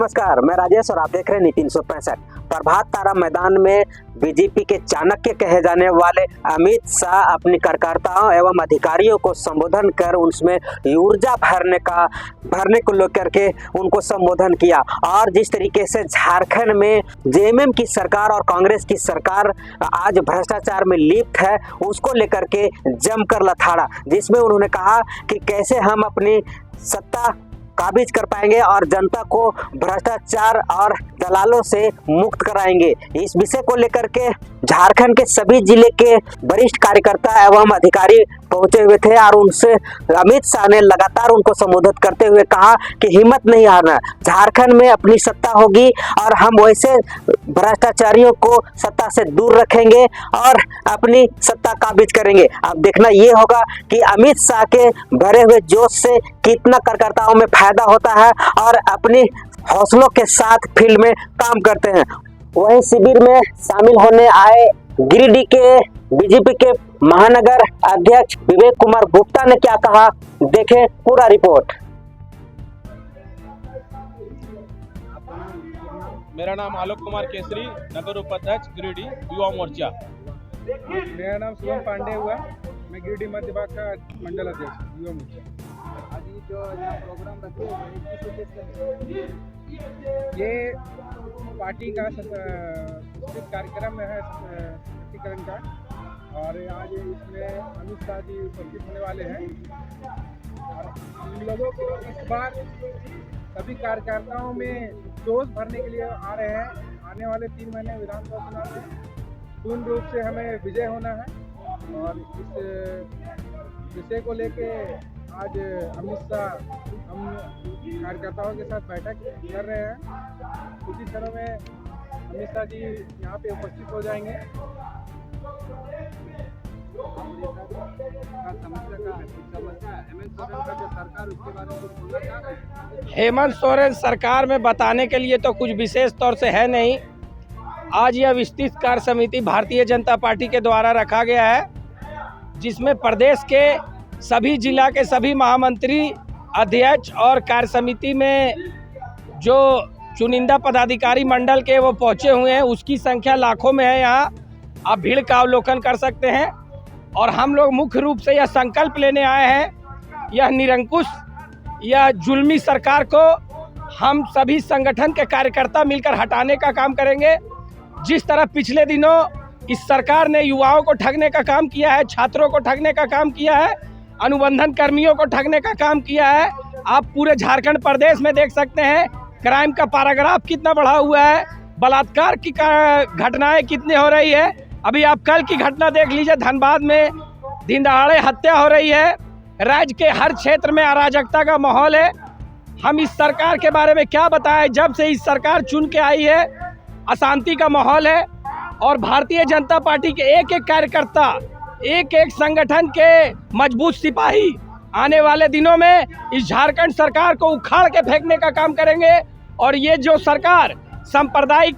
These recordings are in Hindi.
नमस्कार, मैं राजेश और आप देख रहे हैं नीति 365। प्रभात तारा मैदान में बीजेपी के चाणक्य कहे जाने वाले अमित शाह अपनी कार्यकर्ताओं एवं अधिकारियों को संबोधन कर उसमें ऊर्जा भरने को लेकर के उनको संबोधन किया। और जिस तरीके से झारखंड में जेएमएम की सरकार और कांग्रेस की सरकार आज भ्रष्टाचार में लिप्त है, उसको लेकर के जमकर लथाड़ा, जिसमें उन्होंने कहा कि कैसे हम अपनी सत्ता काबिज कर पाएंगे और जनता को भ्रष्टाचार और दलालों से मुक्त कराएंगे। इस विषय को लेकर के झारखंड के सभी जिले के वरिष्ठ कार्यकर्ता एवं अधिकारी पहुंचे हुए थे और उनसे अमित शाह ने लगातार उनको संबोधित करते हुए कहा कि हिम्मत नहीं हारना, झारखंड में अपनी सत्ता होगी और हम वैसे भ्रष्टाचारियों को सत्ता से दूर रखेंगे और अपनी सत्ता काबिज करेंगे। अब देखना ये होगा कि अमित शाह के भरे हुए जोश से कितना कार्यकर्ताओं में फायदा होता है और अपनी हौसलों के साथ फील्ड में काम करते हैं। वहीं शिविर में शामिल होने आए गिरिडीह के बीजेपी के महानगर अध्यक्ष विवेक कुमार गुप्ता ने क्या कहा, देखें पूरा रिपोर्ट। मेरा नाम आलोक कुमार केसरी, नगर उपाध्यक्ष गिरिडीह युवा मोर्चा। मेरा नाम शुभम पांडे हुआ, मैं गिरिडीह मध्य भाग का मंडल अध्यक्ष युवा मोर्चा। आज जो प्रोग्राम रखे हैं ये पार्टी का कार्यक्रम है सशक्तिकरण का, और आज इसमें अमित शाह जी उपस्थित होने वाले हैं। और हम लोगों को इस बार सभी कार्यकर्ताओं में जोश भरने के लिए आ रहे हैं। आने वाले 3 महीने विधानसभा चुनाव में पूर्ण रूप से हमें विजय होना है और इस विषय को लेके आज अमित शाह हम कार्यकर्ताओं के साथ बैठक कर रहे हैं। कुछ ही क्षणों में अमित शाह जी यहाँ पे उपस्थित हो जाएंगे। हेमंत सोरेन सरकार में बताने के लिए तो कुछ विशेष तौर से है नहीं। आज यह विस्तृत कार्य समिति भारतीय जनता पार्टी के द्वारा रखा गया है, जिसमें प्रदेश के सभी जिला के सभी महामंत्री, अध्यक्ष और कार्य समिति में जो चुनिंदा पदाधिकारी मंडल के वो पहुंचे हुए हैं, उसकी संख्या लाखों में है। यहाँ आप भीड़ का अवलोकन कर सकते हैं। और हम लोग मुख्य रूप से यह संकल्प लेने आए हैं, यह निरंकुश, यह जुल्मी सरकार को हम सभी संगठन के कार्यकर्ता मिलकर हटाने का काम करेंगे। जिस तरह पिछले दिनों इस सरकार ने युवाओं को ठगने का काम किया है, छात्रों को ठगने का काम किया है, अनुबंधन कर्मियों को ठगने का काम किया है, आप पूरे झारखंड प्रदेश में देख सकते हैं क्राइम का पैराग्राफ कितना बढ़ा हुआ है, बलात्कार की घटनाएं कितनी हो रही है। अभी आप कल की घटना देख लीजिए, धनबाद में दिन दहाड़े हत्या हो रही है। राज्य के हर क्षेत्र में अराजकता का माहौल है। हम इस सरकार के बारे में क्या बताएं, जब से इस सरकार चुन के आई है अशांति का माहौल है। और भारतीय जनता पार्टी के एक एक कार्यकर्ता, एक एक संगठन के मजबूत सिपाही आने वाले दिनों में इस झारखंड सरकार को उखाड़ के फेंकने का काम करेंगे। और ये जो सरकार सांप्रदायिक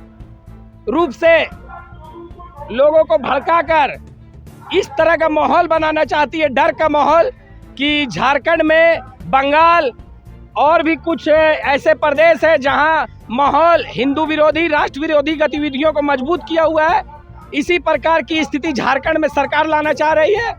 रूप से लोगों को भड़काकर इस तरह का माहौल बनाना चाहती है, डर का माहौल, कि झारखंड में बंगाल और भी कुछ ऐसे प्रदेश है जहां माहौल हिंदू विरोधी, राष्ट्र विरोधी गतिविधियों को मजबूत किया हुआ है। इसी प्रकार की स्थिति झारखंड में सरकार लाना चाह रही है।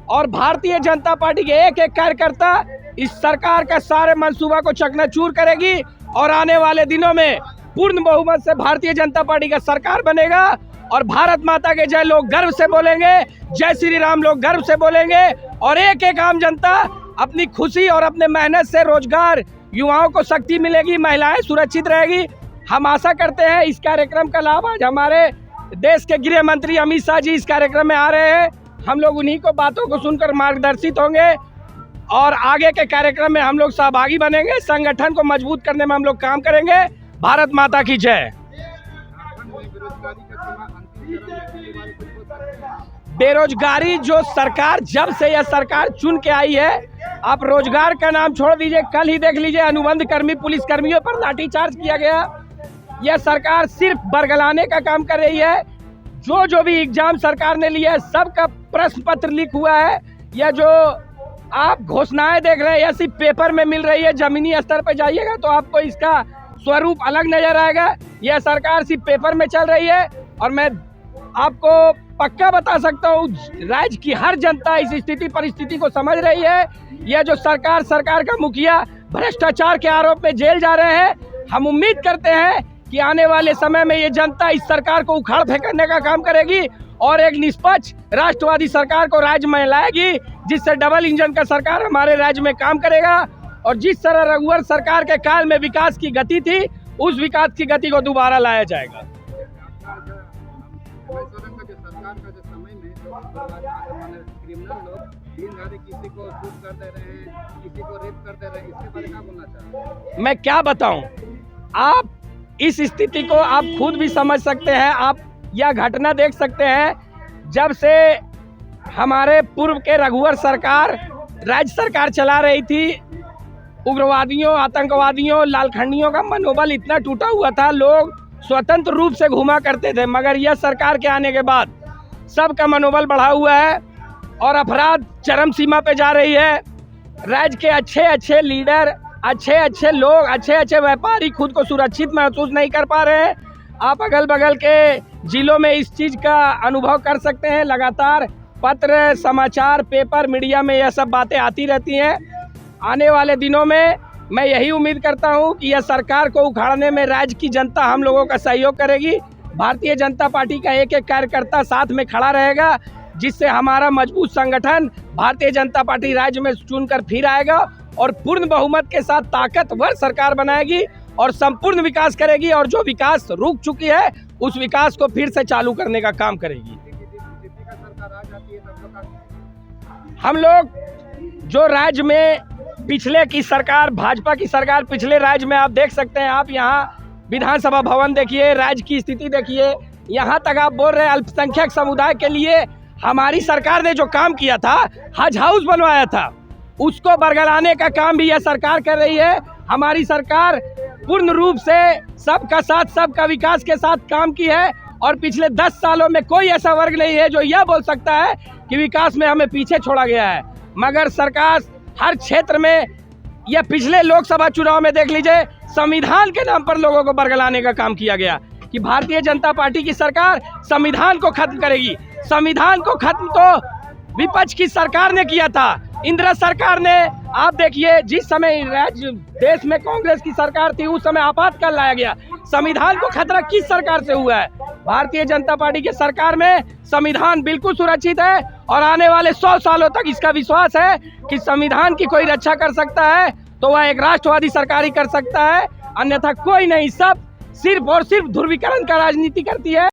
और भारतीय जनता पार्टी के एक एक कार्यकर्ता इस सरकार का सारे मंसूबा को चकनाचूर करेगी और आने वाले दिनों में पूर्ण बहुमत से भारतीय जनता पार्टी का सरकार बनेगा। और भारत माता के जय लोग गर्व से बोलेंगे, जय श्री राम लोग गर्व से बोलेंगे। और एक एक आम जनता अपनी खुशी और अपने मेहनत से रोजगार, युवाओं को शक्ति मिलेगी, महिलाएं सुरक्षित रहेगी। हम आशा करते हैं इस कार्यक्रम का लाभ आज हमारे देश के गृह मंत्री अमित शाह जी इस कार्यक्रम में आ रहे हैं। हम लोग उन्हीं को बातों को सुनकर मार्गदर्शित होंगे और आगे के कार्यक्रम में हम लोग सहभागी बनेंगे। संगठन को मजबूत करने में हम लोग काम करेंगे। भारत माता की जय। बेरोजगारी जो सरकार, जब से यह सरकार चुन के आई है, आप रोजगार का नाम छोड़ दीजिए, कल ही देख लीजिए अनुबंध कर्मी, पुलिस कर्मियों पर लाठीचार्ज किया गया। यह सरकार सिर्फ बरगलाने का काम कर रही है। जो भी एग्जाम सरकार ने लिया है सबका प्रश्न पत्र लीक हुआ है। यह जो आप घोषणाएं देख रहे हैं, यह सिर्फ पेपर में मिल रही है, जमीनी स्तर पर जाइएगा तो आपको इसका स्वरूप अलग नजर आएगा। यह सरकार सिर्फ पेपर में चल रही है और मैं आपको पक्का बता सकता हूँ राज्य की हर जनता इस स्थिति परिस्थिति को समझ रही है। यह जो सरकार का मुखिया भ्रष्टाचार के आरोप में जेल जा रहे हैं, हम उम्मीद करते हैं कि आने वाले समय में ये जनता इस सरकार को उखाड़ फेंकने का काम करेगी और एक निष्पक्ष राष्ट्रवादी सरकार को राज्य में लाएगी, जिससे डबल इंजन का सरकार हमारे राज्य में काम करेगा। और जिस तरह रघुवर सरकार के काल में विकास की गति थी, उस विकास की गति को दोबारा लाया जाएगा। सरकार का जो समय में क्रिमिनल लोग दिन दहाड़े किसी को शूट कर दे रहे हैं, किसी को रेप कर दे रहे हैं, इसके बारे में क्या बोलना चाहते हैं? मैं क्या बताऊं, आप इस स्थिति को आप खुद भी समझ सकते हैं। आप यह घटना देख सकते हैं, जब से हमारे पूर्व के रघुवर सरकार राज्य सरकार चला रही थी, उग्रवादियों, आतंकवादियों, लालखंडियों का मनोबल इतना टूटा हुआ था, लोग स्वतंत्र रूप से घूमा करते थे। मगर यह सरकार के आने के बाद सबका मनोबल बढ़ा हुआ है और अपराध चरम सीमा पे जा रही है। राज्य के अच्छे लीडर, अच्छे लोग, अच्छे व्यापारी खुद को सुरक्षित महसूस नहीं कर पा रहे हैं। आप अगल बगल के जिलों में इस चीज़ का अनुभव कर सकते हैं। लगातार पत्र, समाचार, पेपर, मीडिया में यह सब बातें आती रहती हैं। आने वाले दिनों में मैं यही उम्मीद करता हूं कि यह सरकार को उखाड़ने में राज्य की जनता हम लोगों का सहयोग करेगी। भारतीय जनता पार्टी का एक कार्यकर्ता साथ में खड़ा रहेगा, जिससे हमारा मजबूत संगठन भारतीय जनता पार्टी राज्य में चुनकर फिर आएगा और पूर्ण बहुमत के साथ ताकतवर सरकार बनाएगी और संपूर्ण विकास करेगी और जो विकास रुक चुकी है उस विकास को फिर से चालू करने का काम करेगी। हम लोग जो राज्य में पिछले की सरकार, भाजपा की सरकार, पिछले राज्य में आप देख सकते हैं, आप यहाँ विधानसभा भवन देखिए, राज्य की स्थिति देखिए, यहाँ तक आप बोल रहे हैं अल्पसंख्यक समुदाय के लिए हमारी सरकार ने जो काम किया था, हज हाउस बनवाया था, उसको बरगलाने का काम भी यह सरकार कर रही है। हमारी सरकार पूर्ण रूप से सबका साथ, सबका विकास के साथ काम की है और पिछले 10 सालों में कोई ऐसा वर्ग नहीं है जो यह बोल सकता है कि विकास में हमें पीछे छोड़ा गया है। मगर सरकार हर क्षेत्र में, यह पिछले लोकसभा चुनाव में देख लीजिए, संविधान के नाम पर लोगों को बरगलाने का काम किया गया कि भारतीय जनता पार्टी की सरकार संविधान को खत्म करेगी। संविधान को खत्म तो विपक्ष की सरकार ने किया था, इंदिरा सरकार ने। आप देखिए, जिस समय राज्य देश में कांग्रेस की सरकार थी, उस समय आपातकाल लाया गया। संविधान को खतरा किस सरकार से हुआ है? भारतीय जनता पार्टी की सरकार में संविधान बिल्कुल सुरक्षित है और आने वाले 100 सालों तक इसका विश्वास है कि संविधान की कोई रक्षा कर सकता है तो वह एक राष्ट्रवादी सरकार ही कर सकता है, अन्यथा कोई नहीं। सब सिर्फ और सिर्फ ध्रुवीकरण का राजनीति करती है।